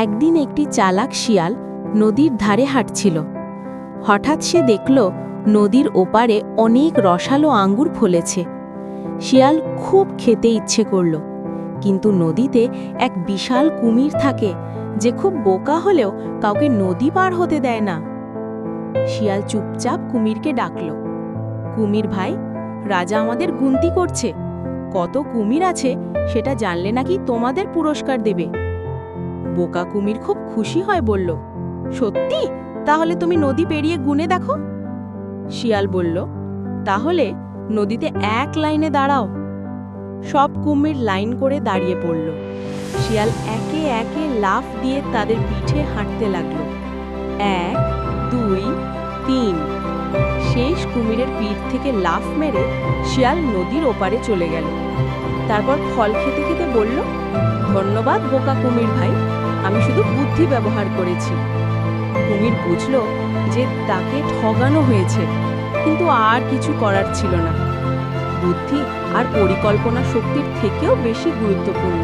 একদিন একটি চালাক শিয়াল নদীর ধারে হাঁটছিল। হঠাৎ সে দেখল নদীর ওপারে অনেক রসালো আঙ্গুর ফলেছে। শিয়াল খুব খেতে ইচ্ছে করল, কিন্তু নদীতে এক বিশাল কুমির থাকে যে খুব বোকা হলেও কাউকে নদী পার হতে দেয় না। শিয়াল চুপচাপ কুমিরকে ডাকল, কুমির ভাই, রাজা আমাদের গুনতি করছে, কত কুমির আছে সেটা জানলে নাকি তোমাদের পুরস্কার দেবে। বোকা কুমির খুব খুশি হয়, বলল, সত্যি? তাহলে তুমি নদী পেরিয়ে গুনে দেখো। শিয়াল বলল, তাহলে নদীতে এক লাইনে দাঁড়াও। সব কুমির লাইন করে দাঁড়িয়ে পড়ল। শিয়াল একে একে লাফ দিয়ে তাদের পিঠে হাঁটতে লাগলো। 1, 2, 3। শেষ কুমিরের পিঠ থেকে লাফ মেরে শিয়াল নদীর ওপারে চলে গেল। তারপর ফল খেতে খেতে বলল, ধন্যবাদ বোকা কুমির ভাই, আমি শুধু বুদ্ধি ব্যবহার করেছি। কুমির বুঝল যে তাকে ঠগানো হয়েছে, কিন্তু আর কিছু করার ছিল না। বুদ্ধি আর পরিকল্পনা শক্তির থেকেও বেশি গুরুত্বপূর্ণ।